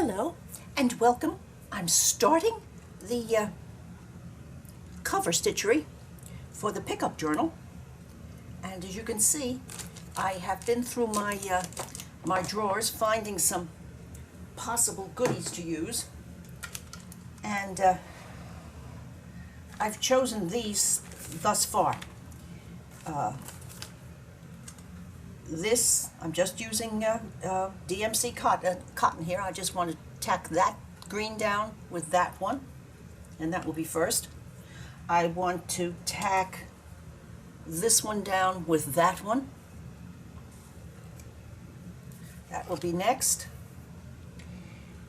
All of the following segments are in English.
Hello and welcome. I'm starting the cover stitchery for the pickup journal, and as you can see, I have been through my drawers finding some possible goodies to use, and I've chosen these thus far. This, I'm just using DMC cotton here. I just want to tack that green down with that one, and that will be first. I want to tack this one down with that one. That will be next.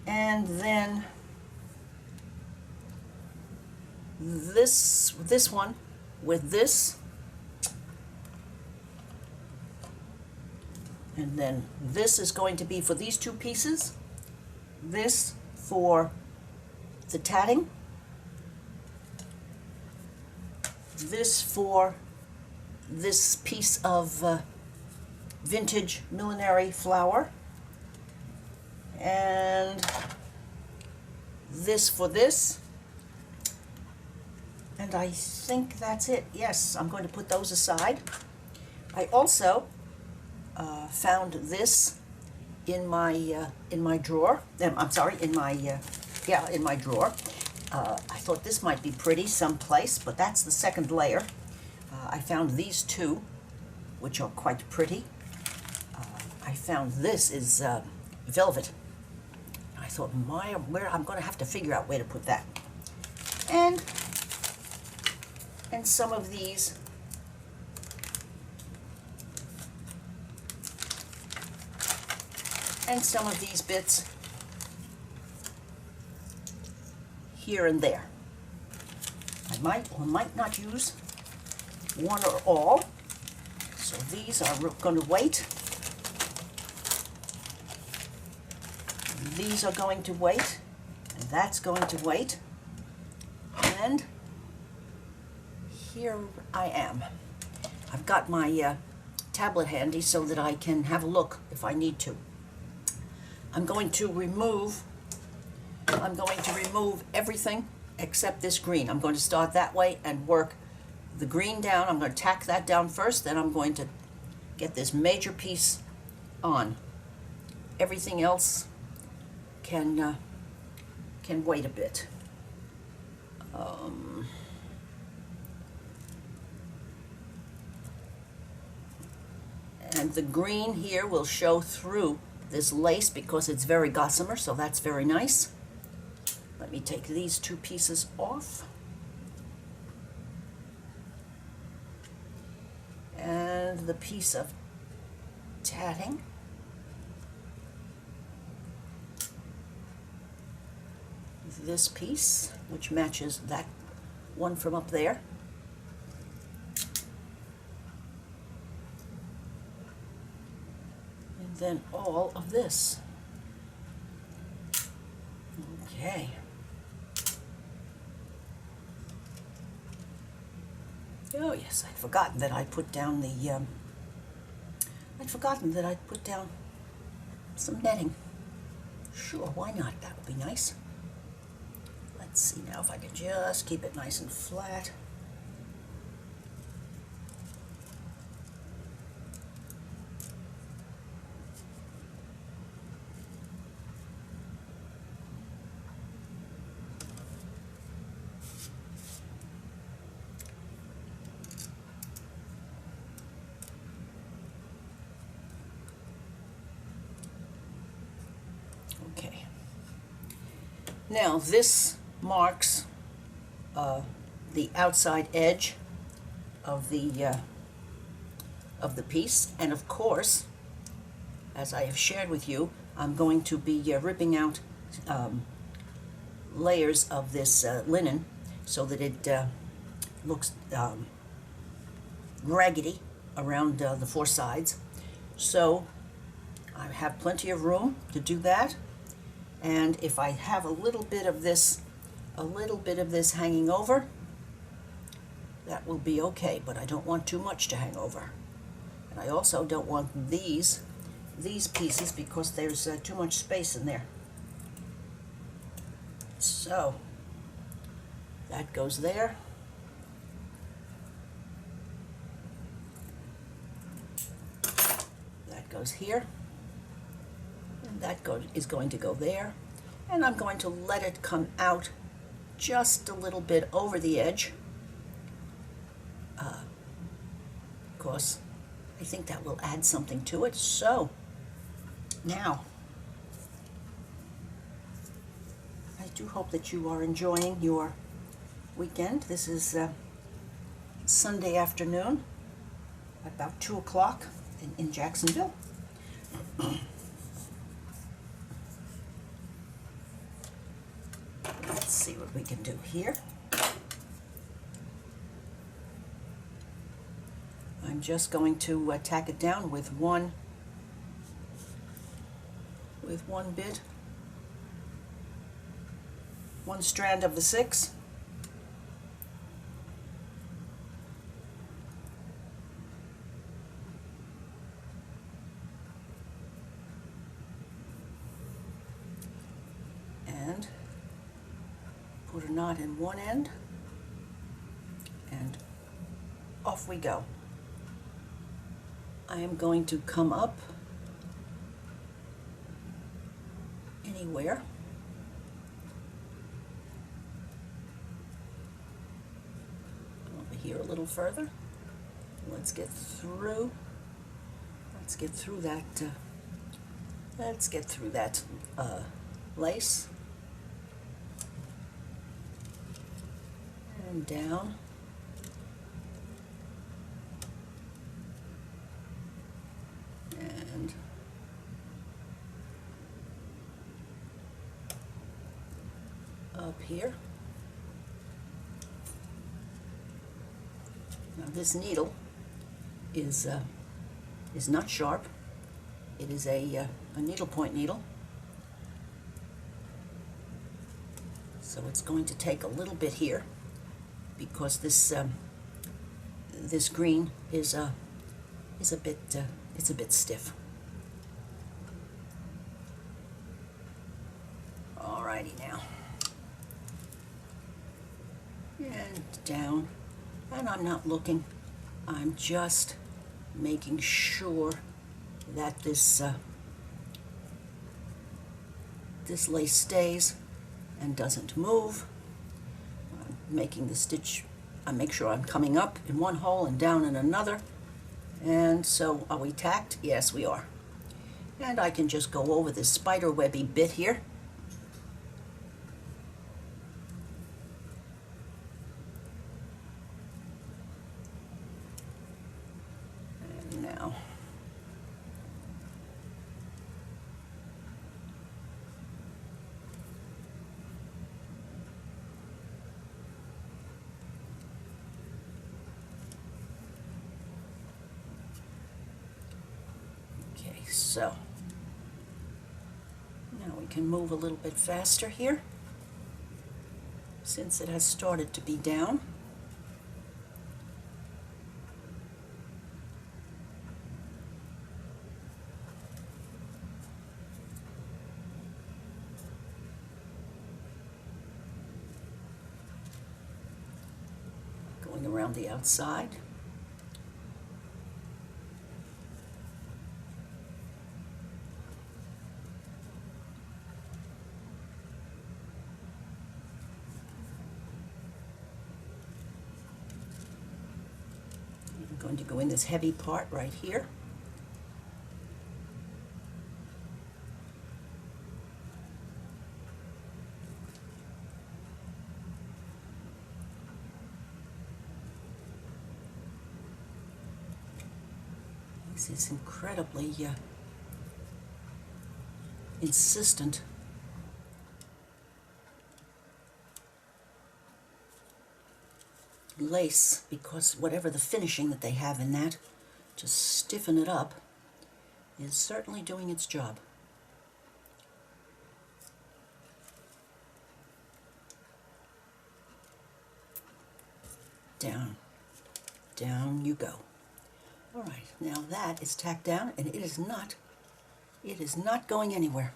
And then this one with this. And then this is going to be for these two pieces, this for the tatting, this for this piece of vintage millinery flower, and this for this. And I think that's it. Yes, I'm going to put those aside. I also found this in my drawer. I'm sorry, in my drawer. I thought this might be pretty someplace, but that's the second layer. I found these two, which are quite pretty. I found this is velvet. I thought, where I'm going to have to figure out where to put that. And some of these. And some of these bits here and there. I might or might not use one or all, so these are going to wait. These are going to wait, and that's going to wait. And here I am. I've got my tablet handy so that I can have a look if I need to. I'm going to remove everything except this green. I'm going to start that way and work the green down. I'm going to tack that down first, then I'm going to get this major piece on. Everything else can wait a bit. And the green here will show through this lace because it's very gossamer, so that's very nice. Let me take these two pieces off. And the piece of tatting. This piece, which matches that one from up there. Then all of this. Okay. Oh yes, I'd forgotten that I put down some netting. Sure, why not? That would be nice. Let's see now if I can just keep it nice and flat. Okay. Now this marks the outside edge of the piece, and of course, as I have shared with you, I'm going to be ripping out layers of this linen so that it looks raggedy around the four sides. So I have plenty of room to do that. And if I have a little bit of this hanging over, that will be okay, but I don't want too much to hang over. And I also don't want these pieces because there's too much space in there. So that goes there. That goes here. And that is going to go there. And I'm going to let it come out just a little bit over the edge. Of course, I think that will add something to it. So now, I do hope that you are enjoying your weekend. This is Sunday afternoon, about 2 o'clock in Jacksonville. Let's see what we can do here. I'm just going to tack it down with one bit, one strand of the 6. And put a knot in one end, and off we go. I am going to come up anywhere. Over here a little further. Let's get through. Let's get through that. Let's get through that lace. And down. And up here. Now this needle is not sharp. It is a needlepoint needle. So it's going to take a little bit here because this this green is a bit it's a bit stiff. Alrighty now. And down. And I'm not looking. I'm just making sure that this this lace stays and doesn't move. I'm making the stitch. I make sure I'm coming up in one hole and down in another. And so, are we tacked? Yes, we are. And I can just go over this spider webby bit here. And now, so now we can move a little bit faster here since it has started to be down. Going around the outside. I'm going to go in this heavy part right here. This is incredibly insistent. Lace, because whatever the finishing that they have in that to stiffen it up is certainly doing its job. Down, down you go. All right, now that is tacked down, and it is not going anywhere.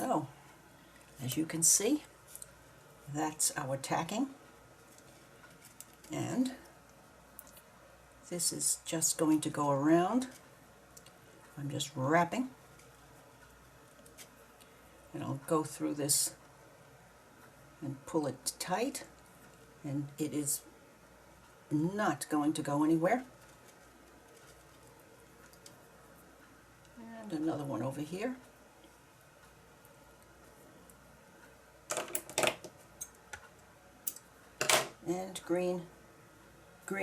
So, as you can see, that's our tacking, and this is just going to go around. I'm just wrapping, and I'll go through this and pull it tight, and it is not going to go anywhere. And another one over here. And green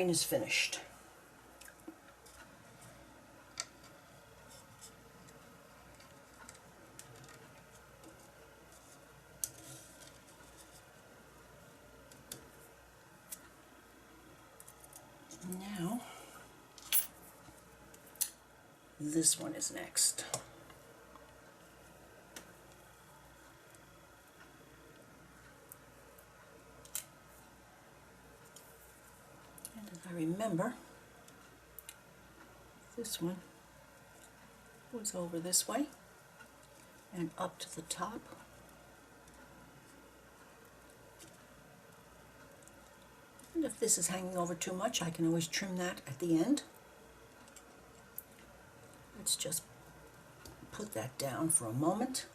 is finished. Now, this one is next. And as I remember, this one was over this way and up to the top. And if this is hanging over too much, I can always trim that at the end. Let's just put that down for a moment.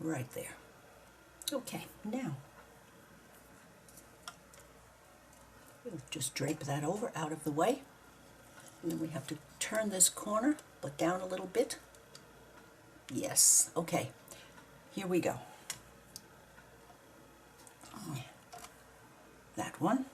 Right there. Okay, now we'll just drape that over out of the way, and then we have to turn this corner but down a little bit. Yes, okay, here we go. That one.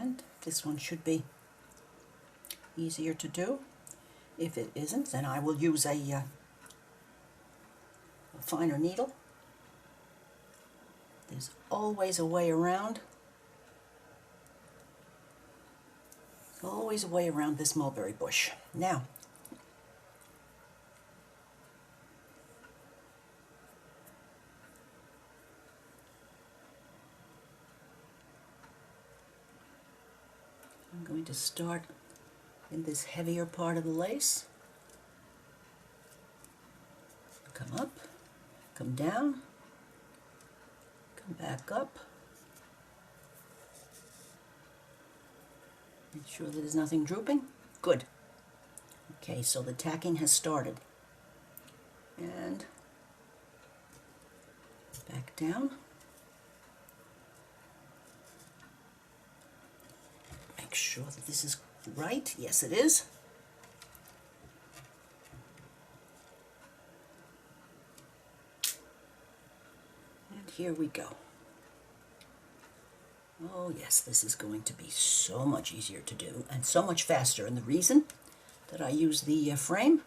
And this one should be easier to do. If it isn't, then I will use a finer needle. There's always a way around. There's always a way around this mulberry bush. Now, I'm going to start in this heavier part of the lace. Come up, come down, come back up. Make sure that there's nothing drooping. Good. Okay, so the tacking has started. And back down. Make sure that this is right. Yes, it is. And here we go. Oh yes, this is going to be so much easier to do and so much faster. And the reason that I use the frame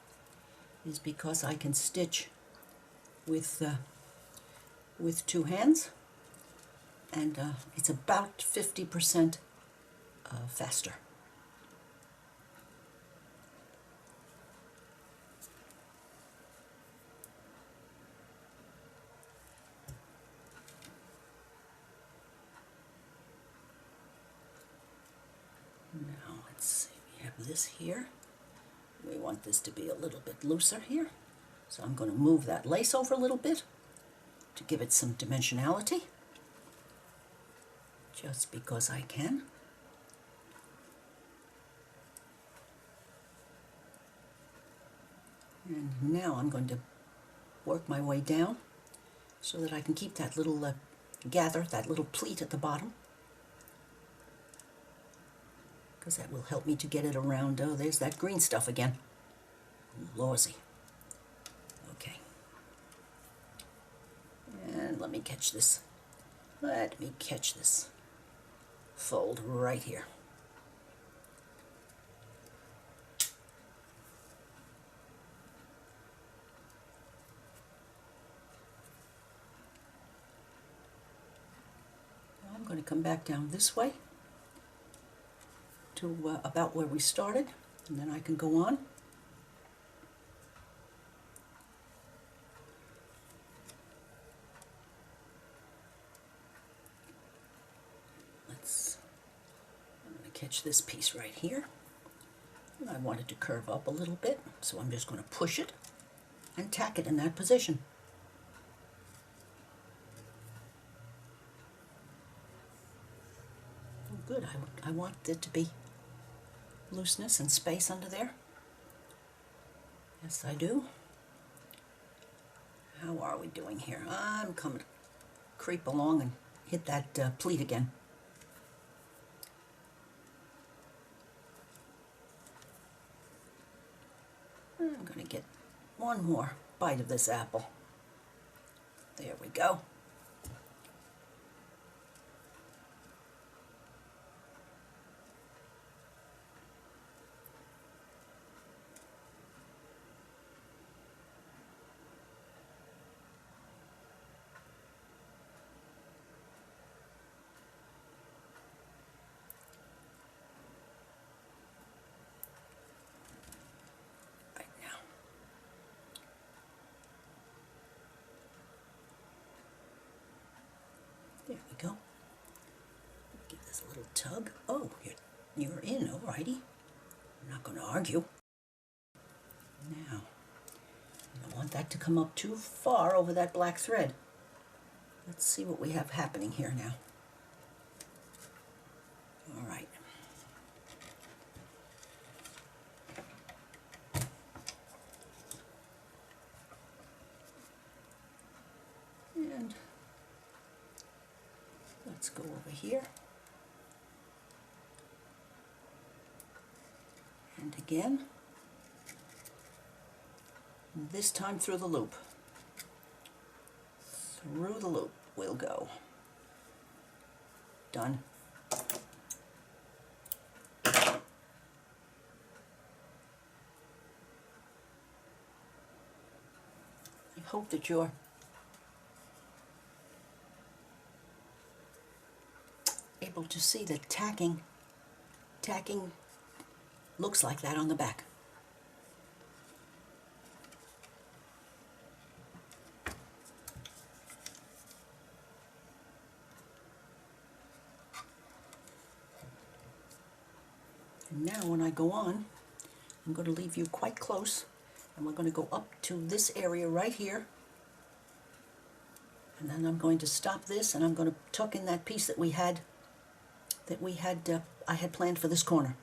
is because I can stitch with two hands, and it's about 50% faster. Now let's see, we have this here. We want this to be a little bit looser here. So I'm going to move that lace over a little bit to give it some dimensionality, just because I can. And now I'm going to work my way down so that I can keep that little gather, that little pleat at the bottom, because that will help me to get it around. Oh, there's that green stuff again. Lawsy. Okay. And let me catch this Let me catch this fold right here. I'm going to come back down this way to about where we started, and then I can go on. I'm going to catch this piece right here. And I want it to curve up a little bit, so I'm just going to push it and tack it in that position. Oh, good. I want it to be looseness and space under there. Yes, I do. How are we doing here? I'm coming to creep along and hit that pleat again. I'm going to get one more bite of this apple. There we go. There we go. Give this a little tug. Oh, you're in, alrighty. I'm not going to argue. Now, I don't want that to come up too far over that black thread. Let's see what we have happening here now. All right. And let's go over here. And again. This time through the loop. Through the loop we'll go. Done. I hope that you're able to see that tacking looks like that on the back. And now when I go on, I'm going to leave you quite close, and we're going to go up to this area right here, and then I'm going to stop this, and I'm going to tuck in that piece that I had planned for this corner.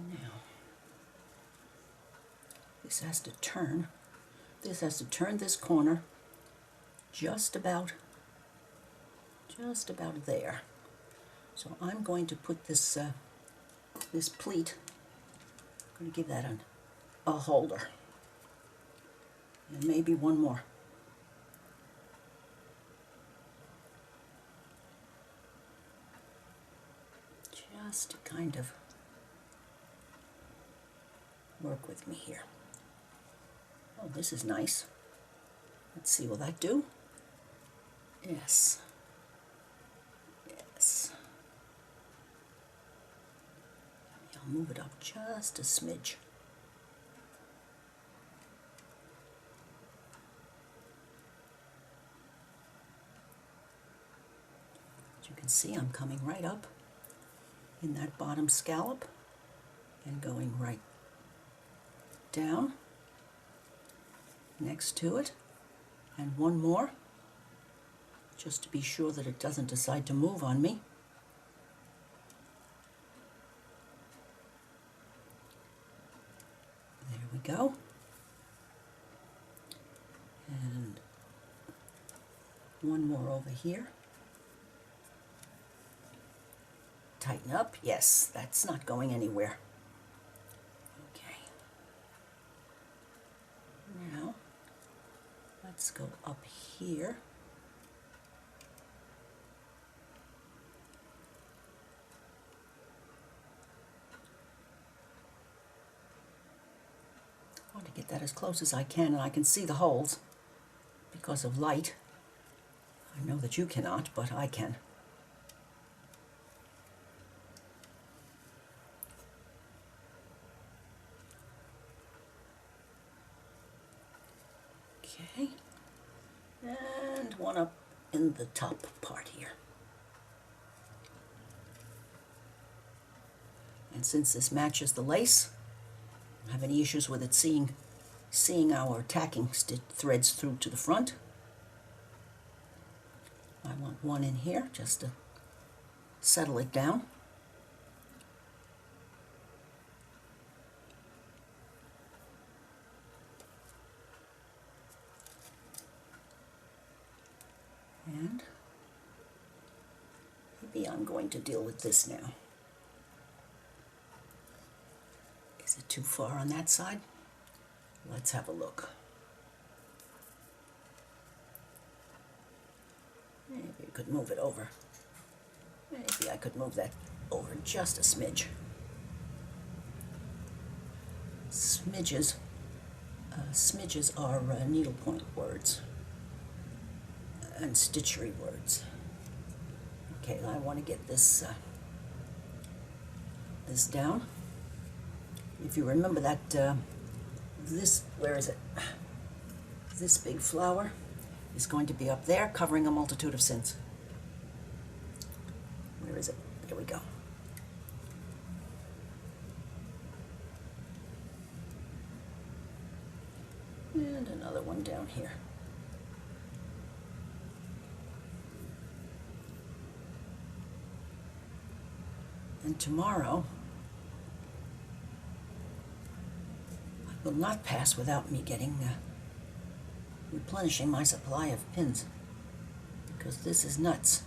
Now, this has to turn this corner just about there. So I'm going to put this this pleat, I'm going to give that a holder, and maybe one more. Just to kind of work with me here. Oh, this is nice. Let's see, will that do? Yes. Yes. I'll move it up just a smidge. As you can see, I'm coming right up in that bottom scallop and going right down next to it, and one more, just to be sure that it doesn't decide to move on me. There we go. And one more over here. Tighten up. Yes, that's not going anywhere. Okay. Now, let's go up here. I want to get that as close as I can, and I can see the holes because of light. I know that you cannot, but I can. Okay, and one up in the top part here. And since this matches the lace, I don't have any issues with it seeing our tacking threads through to the front. I want one in here just to settle it down. And maybe I'm going to deal with this now. Is it too far on that side? Let's have a look. Maybe you could move it over. Maybe I could move that over just a smidge. Smidges are needlepoint words and stitchery words. Okay, I want to get this this down. If you remember that where is it? This big flower is going to be up there, covering a multitude of sins. Where is it? There we go. And another one down here. And tomorrow, I will not pass without me getting, replenishing my supply of pins, because this is nuts.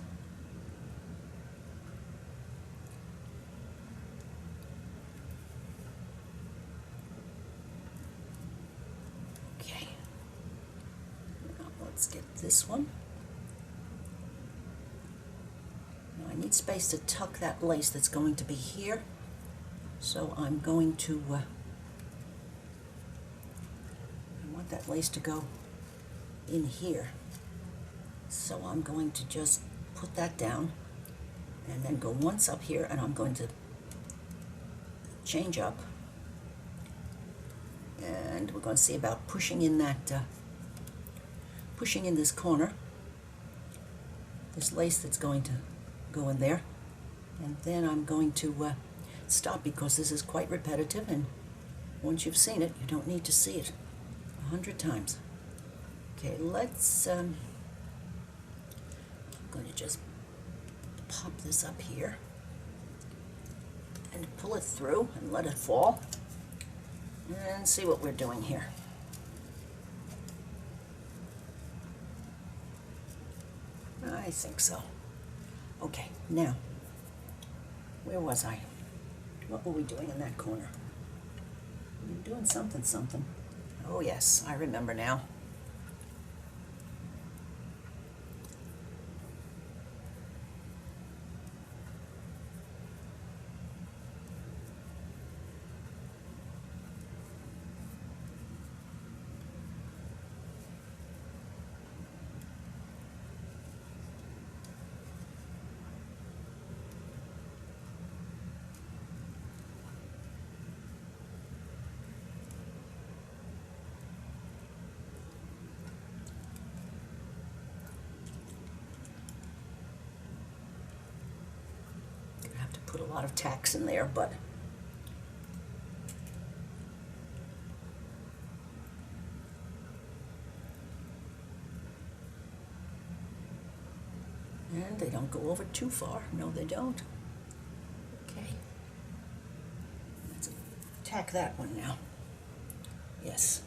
Okay, now let's get this one. Now I need space to tuck that lace that's going to be here, so I'm going to that lace to go in here. So I'm going to just put that down and then go once up here, and I'm going to change up, and we're going to see about pushing in that pushing in this corner, this lace that's going to go in there, and then I'm going to stop, because this is quite repetitive, and once you've seen it, you don't need to see it 100 times. Okay, let's, I'm going to just pop this up here and pull it through and let it fall and see what we're doing here. I think so. Okay, now, where was I? What were we doing in that corner? We were doing something. Oh yes, I remember now. Put a lot of tacks in there, but And they don't go over too far. No, they don't. Okay. Let's tack that one now. Yes.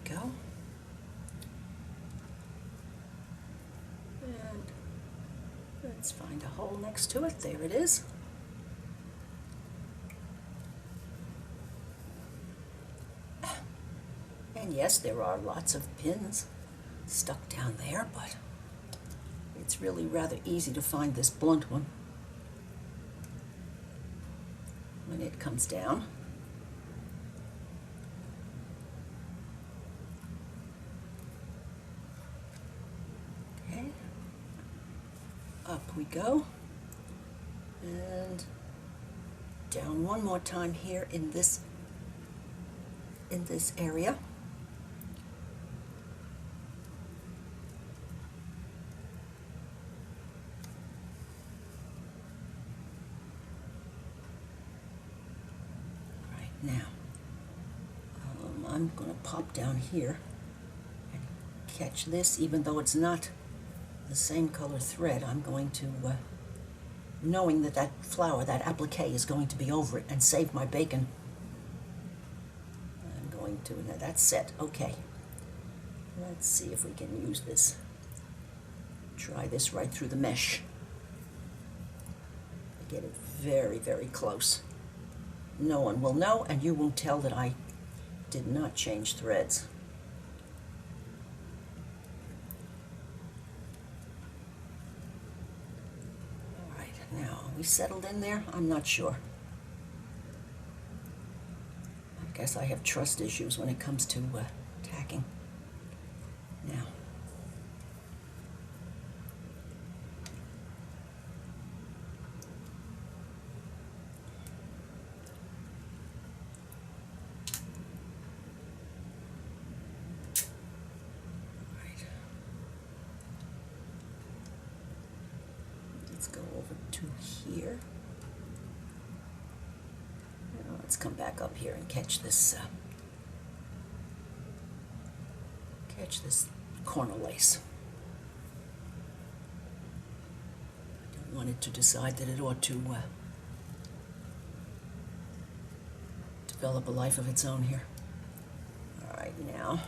Go. And let's find a hole next to it. There it is. And yes, there are lots of pins stuck down there, but it's really rather easy to find this blunt one when it comes down. Up we go, and down one more time here in this area. Right now, I'm going to pop down here and catch this, even though it's not the same color thread. I'm going to, knowing that that flower, that applique is going to be over it and save my bacon, I'm going to, now that's set, okay. Let's see if we can use this. Try this right through the mesh. Get it very, very close. No one will know, and you won't tell that I did not change threads. Now, are we settled in there? I'm not sure. I guess I have trust issues when it comes to tacking. Now. Let's go over to here. Now let's come back up here and catch this corner lace. I don't want it to decide that it ought to develop a life of its own here. All right, now.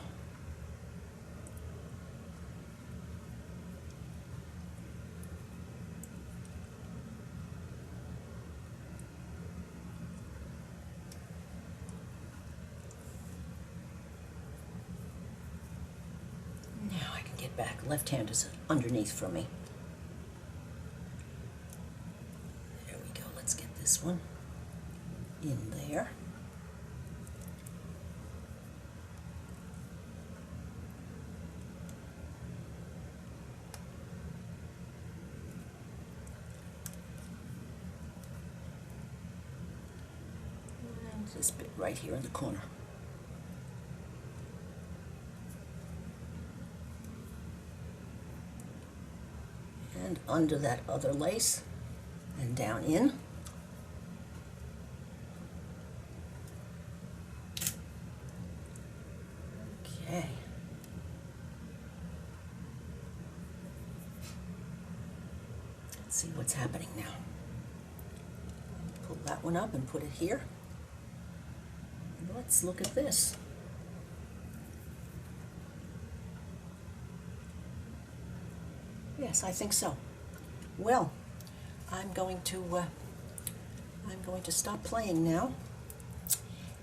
Back. Left hand is underneath from me. There we go. Let's get this one in there. And this bit right here in the corner. And under that other lace and down in. Okay. Let's see what's happening now. Pull that one up and put it here. And let's look at this. Yes, I think so. Well, I'm going to stop playing now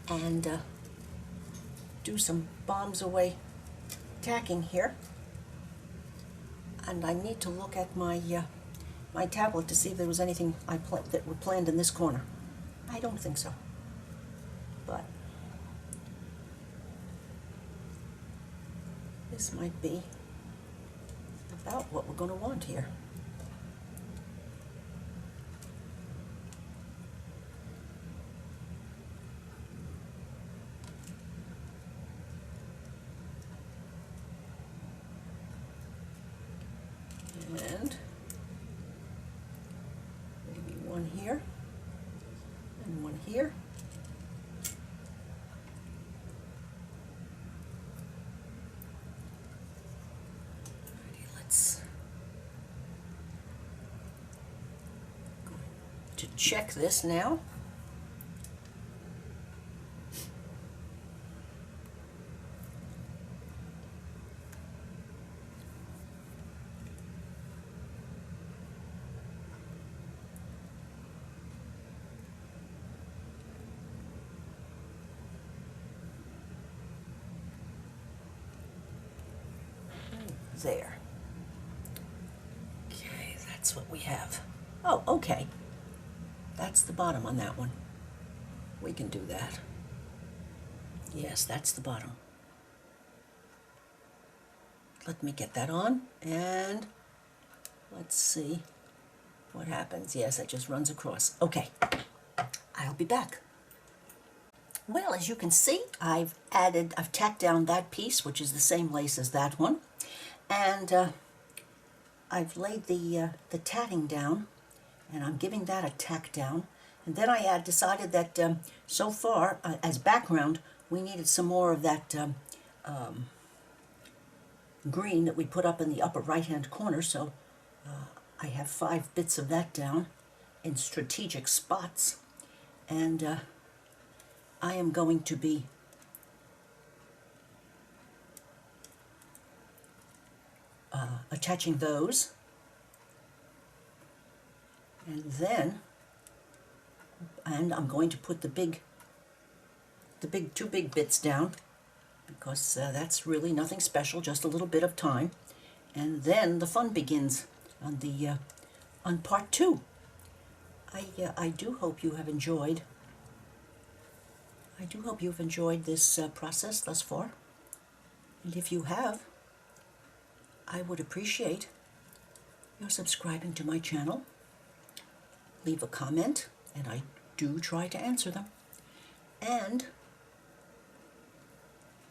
and do some bombs away tacking here. And I need to look at my my tablet to see if there was anything that were planned in this corner. I don't think so. But this might be about what we're going to want here. And maybe one here and one here. Let's go to check this now. There. Okay, that's what we have. Oh, okay. That's the bottom on that one. We can do that. Yes, that's the bottom. Let me get that on, and let's see what happens. Yes, it just runs across. Okay, I'll be back. Well, as you can see, I've tacked down that piece, which is the same lace as that one. And I've laid the tatting down, and I'm giving that a tack down. And then I decided that so far, as background, we needed some more of that green that we put up in the upper right-hand corner. So I have 5 bits of that down in strategic spots. And I am going to be attaching those, and I'm going to put the two big bits down, because that's really nothing special, just a little bit of time, and then the fun begins on part 2. I do hope you have enjoyed. I do hope you've enjoyed this process thus far, and if you have, I would appreciate your subscribing to my channel. Leave a comment, and I do try to answer them. And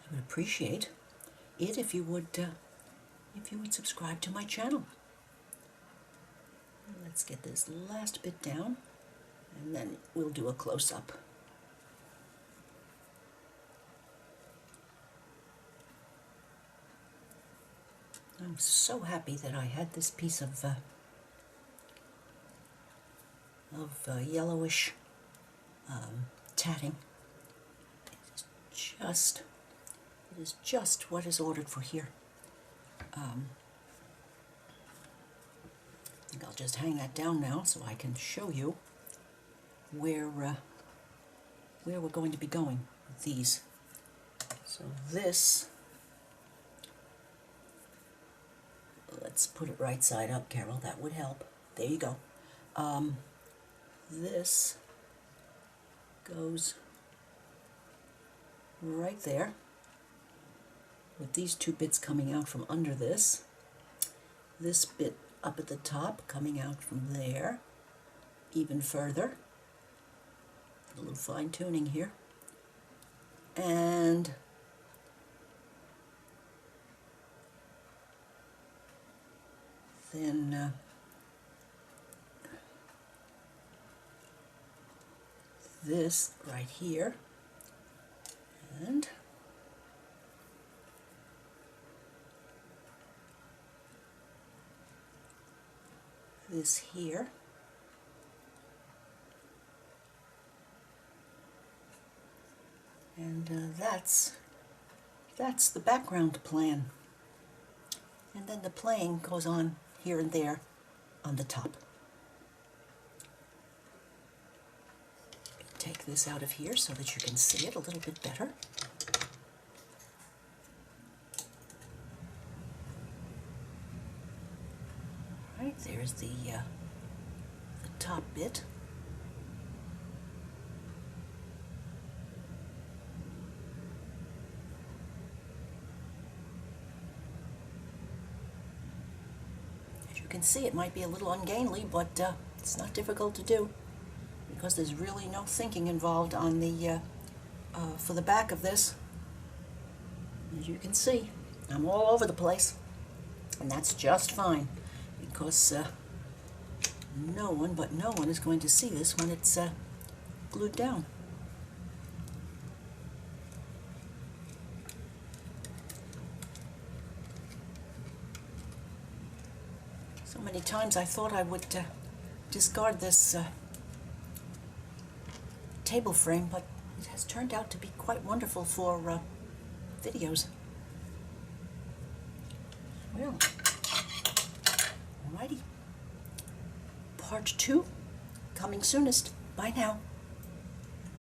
I would appreciate it if you would subscribe to my channel. Let's get this last bit down, and then we'll do a close-up. I'm so happy that I had this piece of yellowish tatting. It is just what is ordered for here. I think I'll just hang that down now so I can show you where we're going to be going with these. So this. Let's put it right side up, Carol. That would help. There you go. This goes right there, with these 2 bits coming out from under this. This bit up at the top coming out from there, even further. A little fine tuning here. And then this right here, and this here, and that's the background plan. And then the playing goes on here and there on the top. Take this out of here so that you can see it a little bit better. There's the top bit. As you can see, it might be a little ungainly, but it's not difficult to do because there's really no thinking involved on the for the back of this. As you can see, I'm all over the place, and that's just fine because no one is going to see this when it's glued down. So many times I thought I would discard this table frame, but it has turned out to be quite wonderful for videos. Well, alrighty. Part 2 coming soonest. Bye now.